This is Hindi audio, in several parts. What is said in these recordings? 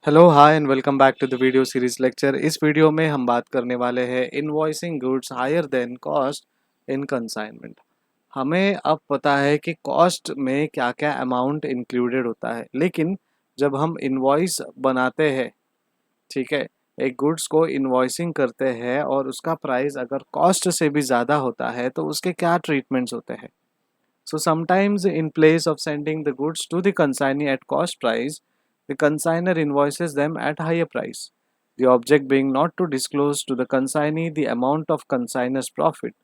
Hello hi and welcome back to the video series lecture. इस वीडियो में हम बात करने वाले हैं invoicing goods higher than cost in consignment. हमें अब पता है कि कॉस्ट में क्या क्या अमाउंट इंक्लूडेड होता है, लेकिन जब हम इनवॉइस बनाते हैं, ठीक है, एक गुड्स को इनवॉइसिंग करते हैं और उसका प्राइस अगर कॉस्ट से भी ज़्यादा होता है तो उसके क्या ट्रीटमेंट्स होते हैं। So sometimes in place of sending the goods to the consignee at cost price, the consignor invoices them at higher price. The object being not to disclose to the consignee the amount of consignor's profit.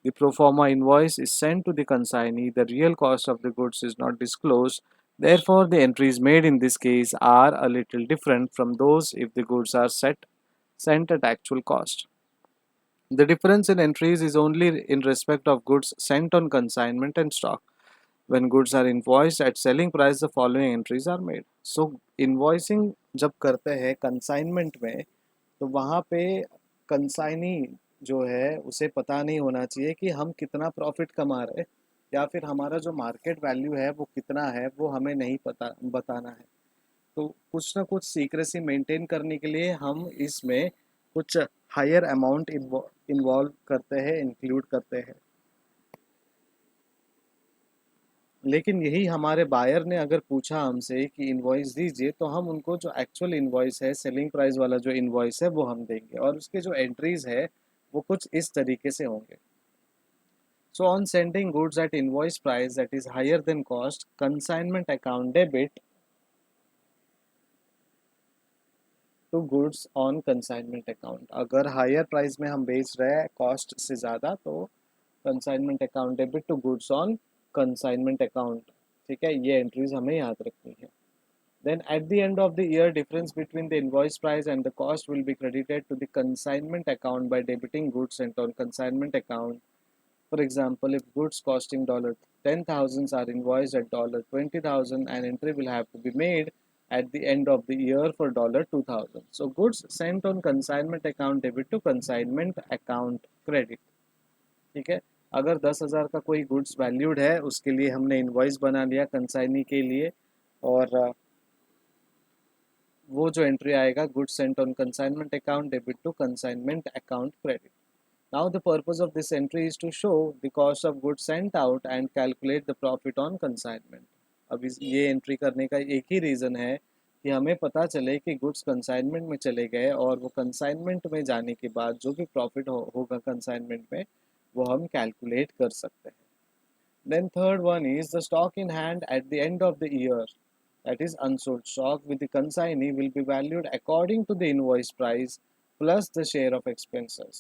The pro forma invoice is sent to the consignee. The real cost of the goods is not disclosed. Therefore, the entries made in this case are a little different from those if the goods are sent at actual cost. The difference in entries is only in respect of goods sent on consignment and stock. When goods are invoiced at selling price, the following entries are made. So invoicing जब करते हैं कंसाइनमेंट में, तो वहाँ पे कंसाइनी जो है उसे पता नहीं होना चाहिए कि हम कितना प्रॉफिट कमा रहे हैं, या फिर हमारा जो मार्केट वैल्यू है वो कितना है वो हमें नहीं पता बताना है। तो कुछ ना कुछ सीक्रेसी मेंटेन करने के लिए हम इसमें कुछ हायर अमाउंट इन्वॉल्व करते हैं, इंक्लूड करते हैं। लेकिन यही हमारे बायर ने अगर पूछा हमसे कि इनवॉइस दीजिए, तो हम उनको जो एक्चुअल इनवॉइस है, सेलिंग प्राइस वाला जो इनवॉइस है वो हम देंगे, और उसके जो एंट्रीज है वो कुछ इस तरीके से होंगे। So on sending goods at invoice price that is higher than cost, consignment account debit to goods on consignment account. अगर हायर प्राइस में हम बेच रहे हैं कॉस्ट से ज़्यादा, तो consignment account debit to goods on consignment account. ठीक है, ये एंट्रीज हमें याद रखनी है। Then at the end of the year, difference between the invoice price and the cost will be credited to the consignment account by debiting goods sent on consignment account. For example, if goods costing $10,000 are invoiced at $20,000, an entry will have to be made at the end of the year for $2,000. So goods sent on consignment account debit to consignment account credit. ठीक है, अगर 10,000 का कोई गुड्स वैल्यूड है, उसके लिए हमने इनवॉइस बना लिया कंसाइनी के लिए, और वो जो एंट्री आएगा, good sent on consignment account debit to consignment account credit. Now the purpose of this entry is to show the cost of good sent out and calculate the profit on consignment. अब ये एंट्री करने का एक ही रीज़न है कि हमें पता चले कि गुड्स कंसाइनमेंट में चले गए, और वो कंसाइनमेंट में जाने के बाद जो भी प्रॉफिट होगा कंसाइनमेंट में, वो हम कैलकुलेट कर सकते हैं। Then third one is the stock in hand at the end of the year, that is unsold stock with the consignee, will be valued according to the invoice price plus the share of expenses।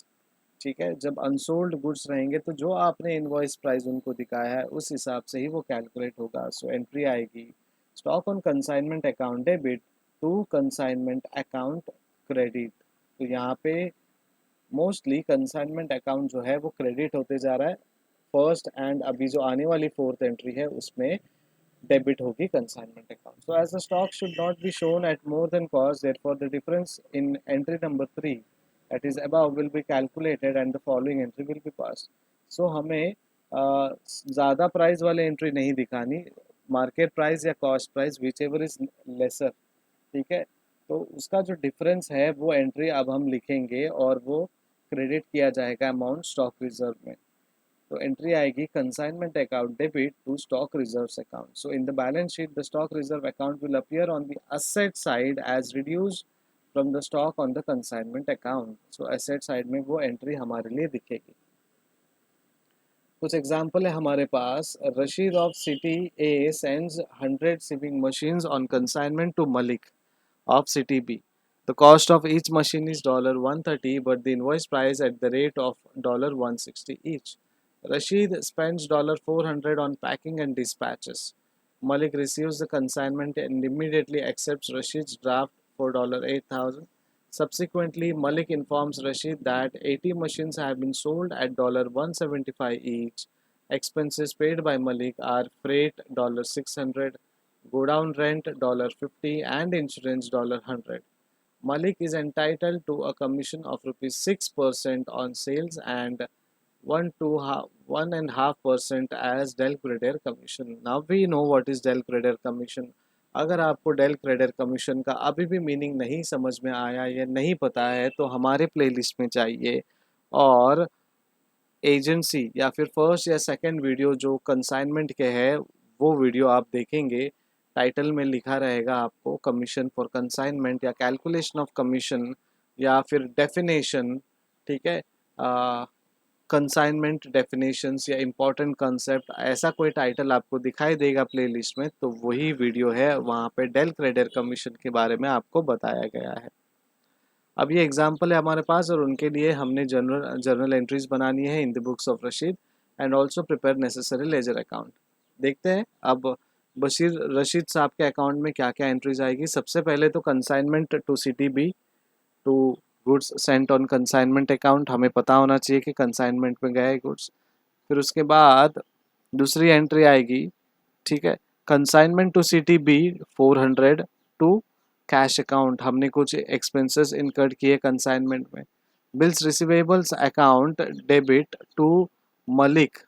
ठीक है, जब अनसोल्ड गुड्स रहेंगे तो जो आपने इनवॉइस प्राइस उनको दिखाया है उस हिसाब से ही वो कैलकुलेट होगा। सो एंट्री आएगी stock on consignment account debit to consignment account credit. तो यहाँ पे मोस्टली कंसाइनमेंट अकाउंट जो है वो क्रेडिट होते जा रहा है फर्स्ट, एंड अभी जो आने वाली फोर्थ एंट्री है उसमें डेबिट होगी consignment account. So as the stock should not be shown at more than cost, therefore the difference in entry number 3 that is above will be calculated and the following entry will be passed। so हमें ज़्यादा प्राइस वाले एंट्री नहीं दिखानी, मार्केट प्राइस या cost price which ever is lesser. ठीक है, तो उसका जो डिफरेंस है वो एंट्री अब हम लिखेंगे, और वो क्रेडिट किया जाएगा अमाउंट स्टॉक रिजर्व में। तो एंट्री आएगी consignment account debit to stock reserves account. So in the balance sheet the stock reserve account will appear on the asset side as reduced from the stock on the consignment account. So asset side में वो एंट्री हमारे लिए दिखेगी। कुछ एग्जाम्पल है हमारे पास। Rashid of city A sends 100 sewing machines on consignment to Malik of city B. The cost of each machine is $130, but the invoice price at the rate of $160 each. Rashid spends $400 on packing and dispatches. Malik receives the consignment and immediately accepts Rashid's draft for $8,000. Subsequently, Malik informs Rashid that 80 machines have been sold at $175 each. Expenses paid by Malik are freight $600, godown rent $50, and insurance $100. Malik is entitled to a commission of ₹6% on sales and 1.5% as Del Credere commission. Now we know what is Del Credere commission. अगर आपको डेल क्रेडिट कमीशन का अभी भी मीनिंग नहीं समझ में आया या नहीं पता है तो हमारे प्लेलिस्ट में जाइए और एजेंसी या फिर फर्स्ट या सेकंड वीडियो जो कंसाइनमेंट के है वो वीडियो आप देखेंगे। टाइटल में लिखा रहेगा आपको कमीशन फॉर कंसाइनमेंट या कैलकुलेशन ऑफ कमीशन या फिर डेफिनेशन, ठीक है, कंसाइनमेंट डेफिनेशंस या इम्पोर्टेंट कंसेप्ट, ऐसा कोई टाइटल आपको दिखाई देगा प्लेलिस्ट में तो वही वीडियो है, वहाँ पे डेल क्रेडिट कमीशन के बारे में आपको बताया गया है। अब ये एग्जाम्पल है हमारे पास और उनके लिए हमने जर्नल एंट्रीज बनानी है in the books of Rashid and also prepare necessary ledger account. देखते हैं अब बशीर रशीद साहब के अकाउंट में क्या क्या एंट्रीज आएगी। सबसे पहले तो consignment to CTB, to goods sent on consignment account, हमें पता होना चाहिए कि कंसाइनमेंट में गए गुड्स। फिर उसके बाद दूसरी एंट्री आएगी, ठीक है, consignment to CTB 400 to cash account, हमने कुछ एक्सपेंसेस इनकर्ड किए कंसाइनमेंट में। Bills receivables account debit to Malik,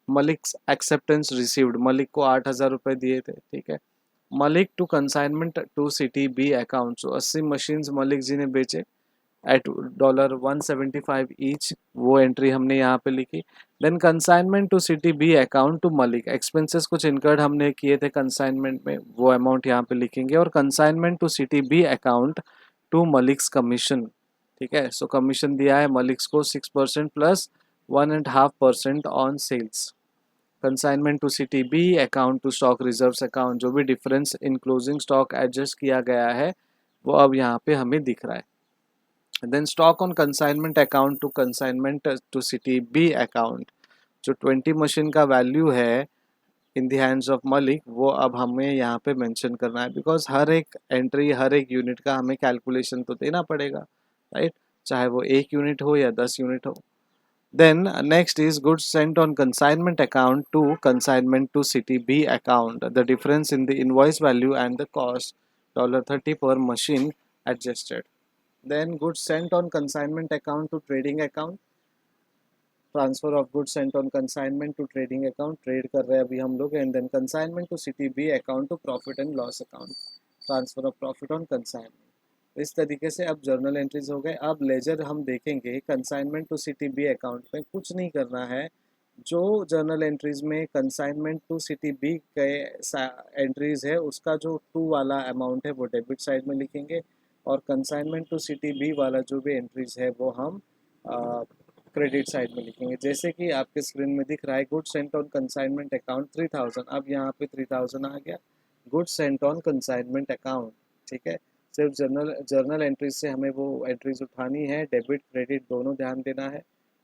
Malik acceptance received, Malik को 8,000 रुपये दिए थे, ठीक है। Malik to consignment to CTB account, so 80 machines Malik ji ने बेचे एट $175 ईच, वो एंट्री हमने यहाँ पे लिखी। Then consignment to CTB account to Malik, expenses कुछ इनकर्ड हमने किए थे कंसाइनमेंट में, वो अमाउंट यहाँ पे लिखेंगे। और consignment to CTB account to Malik's commission, ठीक है, सो कमीशन दिया है मलिक्स को 6% plus 1.5% on sales. Consignment to CTB account to stock reserves account, जो भी difference in closing stock adjust किया गया है वो अब यहाँ पे हमें दिख रहा है। Then stock on consignment account to consignment to CTB account, जो 20 मशीन का वैल्यू है in the hands of Malik वो अब हमें यहाँ पे मेंशन करना है, बिकॉज हर एक एंट्री हर एक यूनिट का हमें कैलकुलेशन तो देना पड़ेगा, राइट, चाहे वो 1 यूनिट हो या 10 यूनिट हो। Then next is goods sent on consignment account to consignment to CTB account. The difference in the invoice value and the cost $30 per machine adjusted. Then goods sent on consignment account to trading account. Transfer of goods sent on consignment to trading account. Trade कर रहे हैं अभी हम लोग. And then consignment to CTB account to profit and loss account. Transfer of profit on consignment. इस तरीके से अब जर्नल एंट्रीज हो गए। अब लेजर हम देखेंगे कंसाइनमेंट टू CTB अकाउंट में कुछ नहीं करना है। जो जर्नल एंट्रीज में कंसाइनमेंट टू CTB के एंट्रीज है उसका जो टू वाला अमाउंट है वो डेबिट साइड में लिखेंगे और कंसाइनमेंट टू CTB वाला जो भी एंट्रीज है वो हम क्रेडिट साइड में लिखेंगे। जैसे कि आपके स्क्रीन में दिख रहा है good sent on consignment account 3000, अब यहाँ पे 3000 आ गया good sent on consignment account, ठीक है। सिर्फ जर्नल एंट्रीज से हमें वो एंट्रीज उठानी है, डेबिट क्रेडिट दोनों ध्यान देना है,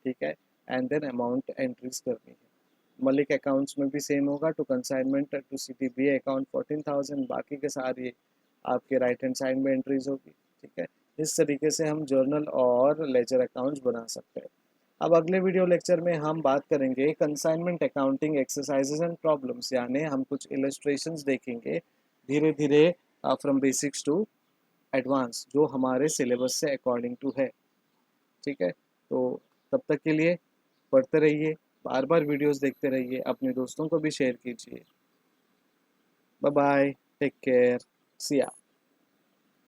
ठीक है, एंड देन अमाउंट एंट्रीज करनी है। मलिक अकाउंट्स में भी सेम होगा, to consignment to CTB account 14,000, बाकी के सारे आपके राइट हैंड साइड में एंट्रीज होगी, ठीक है। इस तरीके से हम जर्नल और लेजर अकाउंट्स बना सकते हैं। अब अगले वीडियो लेक्चर में हम बात करेंगे consignment accounting exercises and problems, यानी हम कुछ इलस्ट्रेशंस देखेंगे धीरे धीरे फ्रॉम बेसिक्स टू एडवांस, जो हमारे सिलेबस से अकॉर्डिंग टू है, ठीक है। तो तब तक के लिए पढ़ते रहिए, बार बार वीडियोस देखते रहिए, अपने दोस्तों को भी शेयर कीजिए। बाय बाय, टेक केयर, सी या।